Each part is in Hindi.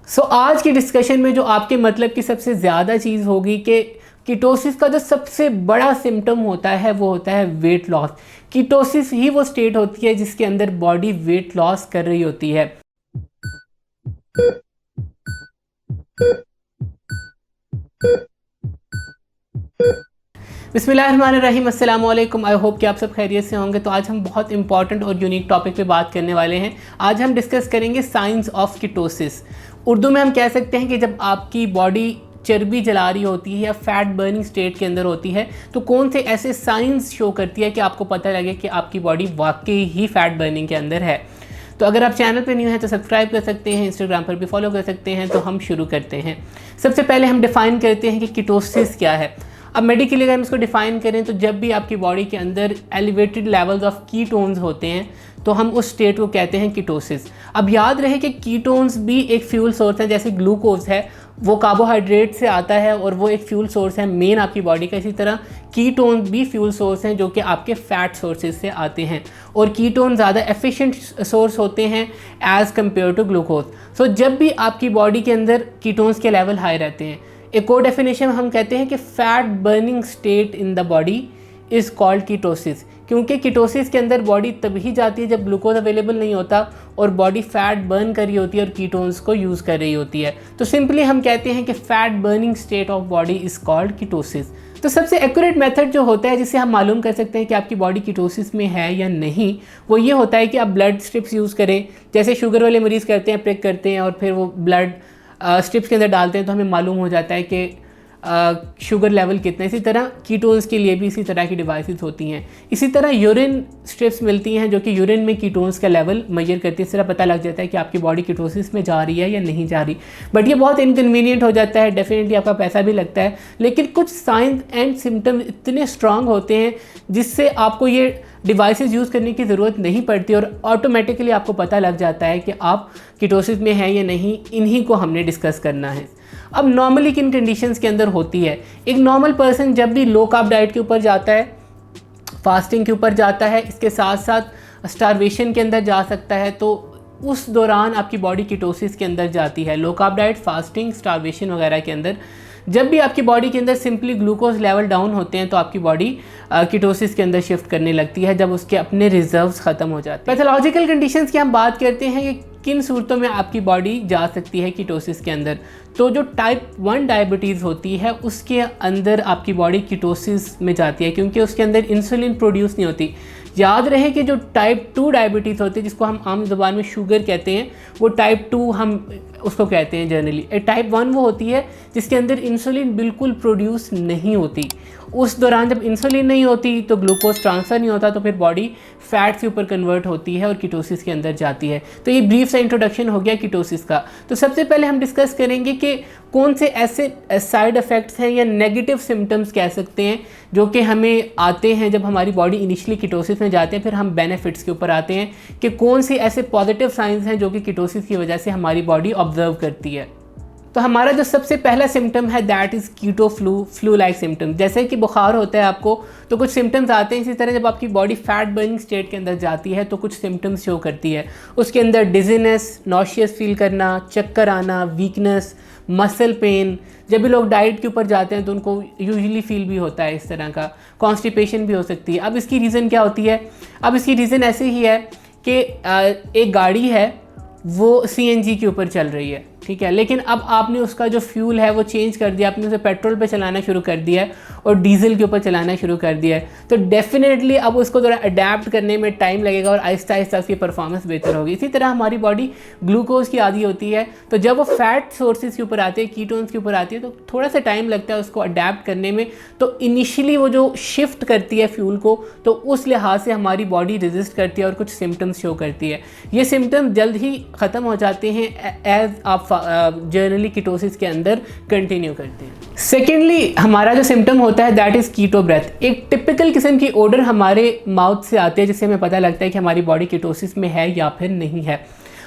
आज की डिस्कशन में जो आपके मतलब की सबसे ज़्यादा चीज़ होगी कि कीटोसिस का जो सबसे बड़ा सिम्टम होता है वो होता है वेट लॉस। कीटोसिस ही वो स्टेट होती है जिसके अंदर बॉडी वेट लॉस कर रही होती है। बिस्मिल्लाहिर्रहमानिर्रहीम, अस्सलाम वालेकुम। आई होप कि आप सब खैरियत से होंगे। तो आज हम बहुत इंपॉर्टेंट और यूनिक टॉपिक पे बात करने वाले हैं। आज हम डिस्कस करेंगे साइंस ऑफ कीटोसिस। उर्दू में हम कह सकते हैं कि जब आपकी बॉडी चर्बी जला रही होती है या फैट बर्निंग स्टेट के अंदर होती है तो कौन से ऐसे साइंस शो करती है कि आपको पता लगे कि आपकी बॉडी वाकई ही फैट बर्निंग के अंदर है। तो अगर आप चैनल पे न्यू हैं तो सब्सक्राइब कर सकते हैं, इंस्टाग्राम पर भी फॉलो कर सकते हैं। तो हम शुरू करते हैं। सबसे पहले हम डिफ़ाइन करते हैं कि कीटोसिस क्या है। अब मेडिकली अगर हम इसको डिफ़ाइन करें तो जब भी आपकी बॉडी के अंदर एलिवेटेड लेवल्स ऑफ कीटोन्स होते हैं तो हम उस स्टेट को कहते हैं कीटोसिस। अब याद रहे कि कीटोन्स भी एक फ्यूल सोर्स है, जैसे ग्लूकोज है वो कार्बोहाइड्रेट से आता है और वो एक फ्यूल सोर्स है मेन आपकी बॉडी का। इसी तरह कीटोन भी फ्यूल सोर्स हैं जो कि आपके फैट सोर्सेज से आते हैं और कीटोन ज़्यादा एफिशिएंट सोर्स होते हैं एज़ कम्पेयर टू ग्लूकोज। सो जब भी आपकी बॉडी के अंदर कीटोन्स के लेवल हाई रहते हैं, एक और डेफिनेशन हम कहते हैं कि fat burning state in the body is called ketosis. क्योंकि कीटोसिस के अंदर बॉडी तभी जाती है जब ग्लूकोज अवेलेबल नहीं होता और बॉडी फैट बर्न कर रही होती है और कीटोन्स को यूज़ कर रही होती है। तो सिंपली हम कहते हैं कि fat burning state of body is called ketosis. तो सबसे एक्यूरेट मेथड जो होता है जिससे हम मालूम कर सकते हैं कि आपकी बॉडी कीटोसिस में है या नहीं, वो ये होता है कि आप ब्लड स्ट्रिप्स यूज़ करें। जैसे शुगर वाले मरीज़ करते हैं, प्रिक करते हैं और फिर वो ब्लड स्ट्रिप्स के अंदर डालते हैं तो हमें मालूम हो जाता है कि शुगर लेवल कितना है। इसी तरह कीटोन्स के लिए भी इसी तरह की डिवाइसेस होती हैं। इसी तरह यूरिन स्ट्रिप्स मिलती हैं जो कि यूरिन में कीटोन्स का लेवल मेजर करती है। इस तरह पता लग जाता है कि आपकी बॉडी कीटोसिस में जा रही है या नहीं जा रही। बट ये बहुत इनकन्वीनियंट हो जाता है, डेफिनेटली आपका पैसा भी लगता है। लेकिन कुछ साइंस एंड सिम्टम्स इतने स्ट्रांग होते हैं जिससे आपको ये डिवाइसेस यूज़ करने की ज़रूरत नहीं पड़ती और ऑटोमेटिकली आपको पता लग जाता है कि आप कीटोसिस में हैं या नहीं। इन्हीं को हमने डिस्कस करना है। अब नॉर्मली किन कंडीशंस के अंदर होती है। एक नॉर्मल पर्सन जब भी लो कार्ब डाइट के ऊपर जाता है, फास्टिंग के ऊपर जाता है, इसके साथ साथ स्टारवेशन के अंदर जा सकता है, तो उस दौरान आपकी बॉडी कीटोसिस के अंदर जाती है। Low carb diet, fasting, starvation वगैरह के अंदर जब भी आपकी बॉडी के अंदर सिंपली ग्लूकोज लेवल डाउन होते हैं तो आपकी बॉडी कीटोसिस के अंदर शिफ्ट करने लगती है जब उसके अपने रिजर्व्स ख़त्म हो जाते हैं। पैथोलॉजिकल कंडीशंस की हम बात करते हैं कि किन सूरतों में आपकी बॉडी जा सकती है कीटोसिस के अंदर। तो जो टाइप 1 डायबिटीज़ होती है उसके अंदर आपकी बॉडी कीटोसिस में जाती है क्योंकि उसके अंदर इंसुलिन प्रोड्यूस नहीं होती। याद रहे कि जो टाइप 2 डायबिटीज़ होती है जिसको हम आम ज़ुबान में शुगर कहते हैं, वो टाइप 2 हम उसको कहते हैं जनरली। टाइप 1 वो होती है जिसके अंदर इंसुलिन बिल्कुल प्रोड्यूस नहीं होती। उस दौरान जब इंसुलिन नहीं होती तो ग्लूकोज ट्रांसफ़र नहीं होता तो फिर बॉडी फैट के ऊपर कन्वर्ट होती है और कीटोसिस के अंदर जाती है। तो ये ब्रीफ सा इंट्रोडक्शन हो गया कीटोसिस का। तो सबसे पहले हम डिस्कस करेंगे कि कौन से ऐसे साइड इफ़ेक्ट्स हैं या नेगेटिव सिम्टम्स कह सकते हैं जो कि हमें आते हैं जब हमारी बॉडी इनिशियली कीटोसिस में जाते हैं। फिर हम बेनिफिट्स के ऊपर आते हैं कि कौन से ऐसे पॉजिटिव साइंस हैं जो कि कीटोसिस की वजह से हमारी बॉडी ऑब्जर्व करती है। तो हमारा जो सबसे पहला सिम्टम है that is keto flu like symptom. जैसे कि बुखार होता है आपको तो कुछ सिम्टम्स आते हैं। इसी तरह जब आपकी बॉडी फैट बर्निंग स्टेट के अंदर जाती है तो कुछ सिम्टम्स शो करती है। उसके अंदर डिजीनेस, नॉशियस फील करना, चक्कर आना, वीकनेस, मसल पेन। जब भी लोग डाइट के ऊपर जाते हैं तो उनको यूजुअली फील भी होता है इस तरह का। कॉन्स्टिपेशन भी हो सकती है। अब इसकी रीज़न क्या होती है? अब इसकी रीज़न ऐसे ही है कि एक गाड़ी है वो सीएनजी के ऊपर चल रही है, ठीक है, लेकिन अब आपने उसका जो फ्यूल है वो चेंज कर दिया, आपने उसे पेट्रोल पे चलाना शुरू कर दिया है और डीजल के ऊपर चलाना शुरू कर दिया है। तो डेफिनेटली अब उसको थोड़ा अडेप्ट करने में टाइम लगेगा और आहिस्ता आहिस्ता उसकी परफॉर्मेंस बेहतर होगी। इसी तरह हमारी बॉडी ग्लूकोज की आदी होती है तो जब वो फैट सोर्सेज के ऊपर आती है, कीटोन्स के ऊपर आती है, तो थोड़ा सा टाइम लगता है उसको अडेप्ट करने में। तो इनिशियली वो जो शिफ्ट करती है फ्यूल को तो उस लिहाज से हमारी बॉडी रेजिस्ट करती है और कुछ सिम्टम्स शो करती है। ये सिम्टम्स जल्द ही ख़त्म हो जाते हैं एज आप जनरली कीटोसिस के अंदर कंटिन्यू करते हैं। सेकेंडली हमारा जो सिम्टम होता है दैट इज़ कीटो ब्रेथ। एक टिपिकल किस्म की ओडर हमारे माउथ से आती है जिससे हमें पता लगता है कि हमारी बॉडी कीटोसिस में है या फिर नहीं है।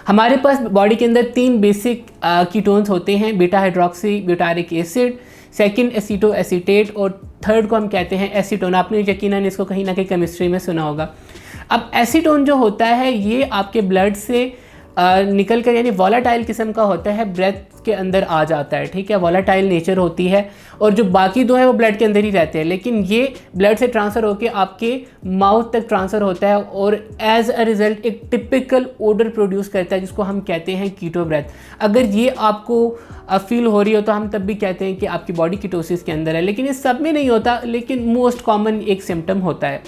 हमारे पास बॉडी के अंदर 3 बेसिक कीटोन्स होते हैं, beta hydroxy butyric acid, second aceto acetate और थर्ड को हम कहते हैं एसीटोन। आपने यकीनन इसको कहीं ना कहीं केमिस्ट्री में सुना होगा। अब एसीटोन जो होता है ये आपके ब्लड से निकल कर यानी वॉलाटाइल किस्म का होता है, ब्रेथ के अंदर आ जाता है, ठीक है, वॉलाटाइल नेचर होती है। और जो बाकी दो है वो ब्लड के अंदर ही रहते हैं, लेकिन ये ब्लड से ट्रांसफ़र होकर आपके माउथ तक ट्रांसफ़र होता है और एज अ रिज़ल्ट एक टिपिकल ओडर प्रोड्यूस करता है जिसको हम कहते हैं कीटो ब्रेथ। अगर ये आपको फील हो रही हो तो हम तब भी कहते हैं कि आपकी बॉडी कीटोसिस के अंदर है, लेकिन ये सब में नहीं होता, लेकिन मोस्ट कॉमन एक सिम्टम होता है।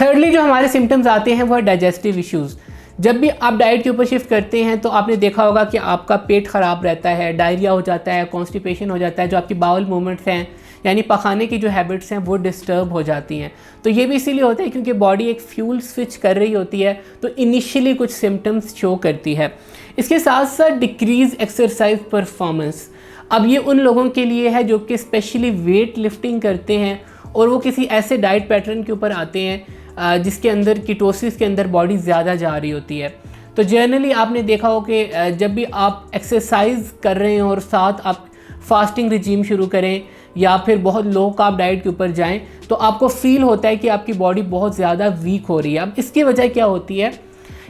थर्डली जो हमारे सिम्टम्स आते हैं वो है डाइजेस्टिव इश्यूज़। जब भी आप डाइट के ऊपर शिफ्ट करते हैं तो आपने देखा होगा कि आपका पेट ख़राब रहता है, डायरिया हो जाता है, कॉन्स्टिपेशन हो जाता है, जो आपकी बाउल मूवमेंट्स हैं यानी पखाने की जो हैबिट्स हैं वो डिस्टर्ब हो जाती हैं। तो ये भी इसीलिए होता है क्योंकि बॉडी एक फ्यूल स्विच कर रही होती है, तो इनिशियली कुछ सिम्टम्स शो करती है। इसके साथ साथ डिक्रीज़ एक्सरसाइज परफॉर्मेंस। अब ये उन लोगों के लिए है जो कि स्पेशली वेट लिफ्टिंग करते हैं और वो किसी ऐसे डाइट पैटर्न के ऊपर आते हैं जिसके अंदर कीटोसिस के अंदर बॉडी ज़्यादा जा रही होती है। तो जनरली आपने देखा हो कि जब भी आप एक्सरसाइज कर रहे हैं और साथ आप फास्टिंग रिजीम शुरू करें या फिर बहुत लो कार्ब डाइट के ऊपर जाएं तो आपको फील होता है कि आपकी बॉडी बहुत ज़्यादा वीक हो रही है। अब इसकी वजह क्या होती है?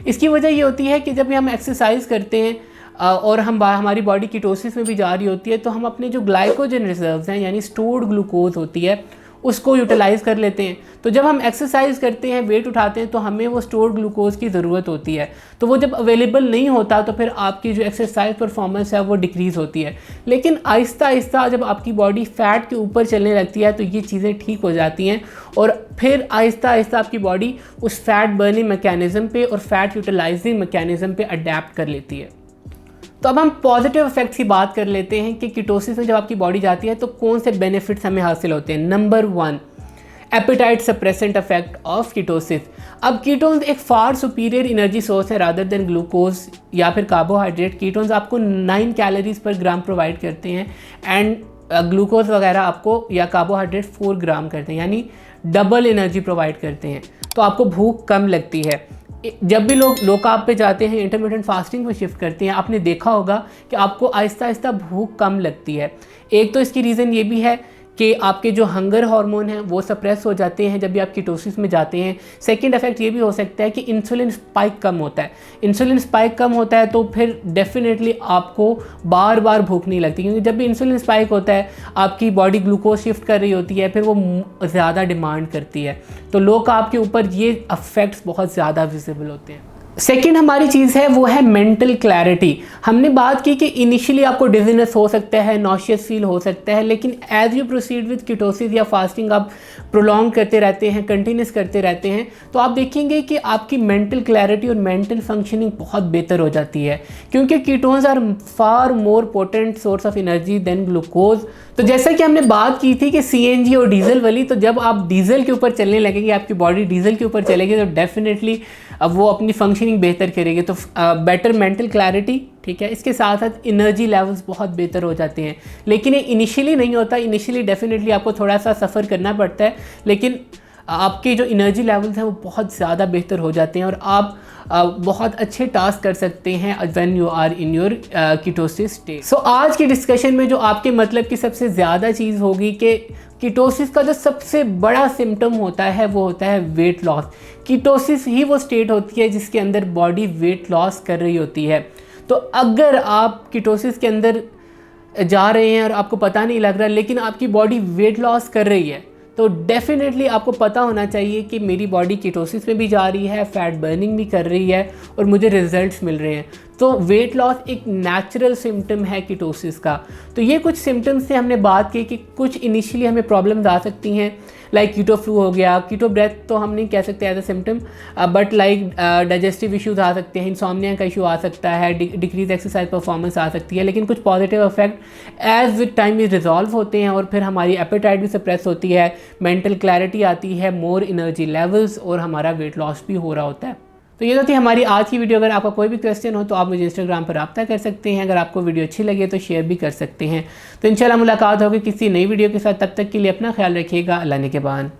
इसकी वजह ये होती है कि जब भी हम एक्सरसाइज करते हैं और हमारी बॉडी कीटोसिस में भी जा रही होती है तो हम अपने जो ग्लाइकोजन रिजर्व्स हैं यानी स्टोर्ड ग्लूकोज होती है उसको यूटिलाइज़ कर लेते हैं। तो जब हम एक्सरसाइज करते हैं, वेट उठाते हैं, तो हमें वो स्टोर्ड ग्लूकोज की ज़रूरत होती है। तो वो जब अवेलेबल नहीं होता तो फिर आपकी जो एक्सरसाइज परफॉर्मेंस है वो डिक्रीज़ होती है। लेकिन आहिस्ता आहिस्ता जब आपकी बॉडी फ़ैट के ऊपर चलने लगती है तो ये चीज़ें ठीक हो जाती हैं और फिर आहिस्ता आहिस्ता आपकी बॉडी उस फैट बर्निंग मैकेनिज़्म पे और फैट यूटिलाइजिंग मैकेनिज़्म पे अडेप्ट कर लेती है। तो अब हम पॉजिटिव इफेक्ट्स की बात कर लेते हैं कि कीटोसिस में जब आपकी बॉडी जाती है तो कौन से बेनिफिट्स हमें हासिल होते हैं। Number 1, appetite suppressant effect of ketosis. अब कीटोन्स एक फार सुपीरियर एनर्जी सोर्स है रादर देन ग्लूकोज या फिर कार्बोहाइड्रेट। कीटोन्स आपको 9 कैलोरीज पर ग्राम प्रोवाइड करते हैं एंड ग्लूकोज वगैरह आपको या कार्बोहाइड्रेट 4 ग्राम करते हैं, यानी डबल एनर्जी प्रोवाइड करते हैं। तो आपको भूख कम लगती है। जब भी लोग लो कार्ब पे जाते हैं, इंटरमिटेंट फास्टिंग में शिफ्ट करते हैं, आपने देखा होगा कि आपको आहिस्ता आहिस्ता भूख कम लगती है। एक तो इसकी रीज़न ये भी है कि आपके जो हंगर हार्मोन हैं वो सप्रेस हो जाते हैं जब भी आप कीटोसिस में जाते हैं। सेकंड इफेक्ट ये भी हो सकता है कि इंसुलिन स्पाइक कम होता है। इंसुलिन स्पाइक कम होता है तो फिर डेफिनेटली आपको बार बार भूख नहीं लगती, क्योंकि जब भी इंसुलिन स्पाइक होता है आपकी बॉडी ग्लूकोज शिफ्ट कर रही होती है, फिर वो ज़्यादा डिमांड करती है। तो लो कार्ब के ऊपर ये अफेक्ट्स बहुत ज़्यादा विजिबल होते हैं। सेकेंड हमारी चीज़ है वो है मेंटल क्लैरिटी। हमने बात की कि इनिशियली आपको डिजीनेस हो सकता है, नॉशियस फील हो सकता है, लेकिन as you proceed with ketosis या फास्टिंग आप प्रोलॉन्ग करते रहते हैं, कंटिन्यूस करते रहते हैं, तो आप देखेंगे कि आपकी मेंटल क्लैरिटी और मेंटल फंक्शनिंग बहुत बेहतर हो जाती है, क्योंकि ketones are far more potent source of energy than glucose. तो जैसा कि हमने बात की थी कि सीएनजी और डीजल वाली, तो जब आप डीजल के ऊपर चलने लगेंगे, आपकी बॉडी डीजल के ऊपर चलेगी, तो डेफिनेटली अब वो अपनी फंक्शनिंग बेहतर करेगी। तो बेटर मेंटल क्लैरिटी, ठीक है, इसके साथ साथ एनर्जी लेवल्स बहुत बेहतर हो जाते हैं। लेकिन ये इनिशियली नहीं होता, इनिशियली डेफिनेटली आपको थोड़ा सा सफ़र करना पड़ता है, लेकिन आपके जो एनर्जी लेवल्स हैं वो बहुत ज़्यादा बेहतर हो जाते हैं और आप बहुत अच्छे टास्क कर सकते हैं when you are in your ketosis state. So आज की डिस्कशन में जो आपके मतलब की सबसे ज़्यादा चीज़ होगी कि कीटोसिस का जो सबसे बड़ा सिम्टम होता है वो होता है वेट लॉस। कीटोसिस ही वो स्टेट होती है जिसके अंदर बॉडी वेट लॉस कर रही होती है। तो अगर आप कीटोसिस के अंदर जा रहे हैं और आपको पता नहीं लग रहा, लेकिन आपकी बॉडी वेट लॉस कर रही है, तो डेफिनेटली आपको पता होना चाहिए कि मेरी बॉडी कीटोसिस में भी जा रही है, फैट बर्निंग भी कर रही है और मुझे रिजल्ट्स मिल रहे हैं। तो वेट लॉस एक नेचुरल सिम्टम है कीटोसिस का। तो ये कुछ सिम्टम्स से हमने बात की कि कुछ इनिशियली हमें प्रॉब्लम्स आ सकती हैं, लाइक कीटो फ्लू हो गया, कीटो ब्रेथ तो हम नहीं कह सकते as a symptom, but like digestive issues आ सकते हैं, इंसोम्निया का इशू आ सकता है, डिक्रीज एक्सरसाइज परफॉर्मेंस आ सकती है। लेकिन कुछ positive effect as with time resolve होते हैं और फिर हमारी एपेटाइट भी सप्रेस होती है, मेंटल क्लैरिटी आती है, मोर एनर्जी लेवल्स और हमारा वेट लॉस भी हो रहा होता है। तो ये तो थी हमारी आज की वीडियो। अगर आपका कोई भी क्वेश्चन हो तो आप मुझे इंस्टाग्राम पर रब्ता कर सकते हैं। अगर आपको वीडियो अच्छी लगे तो शेयर भी कर सकते हैं। तो इंशाल्लाह मुलाकात होगी किसी नई वीडियो के साथ। तब तक के लिए अपना ख्याल रखिएगा। अल्लाह ने के बाद।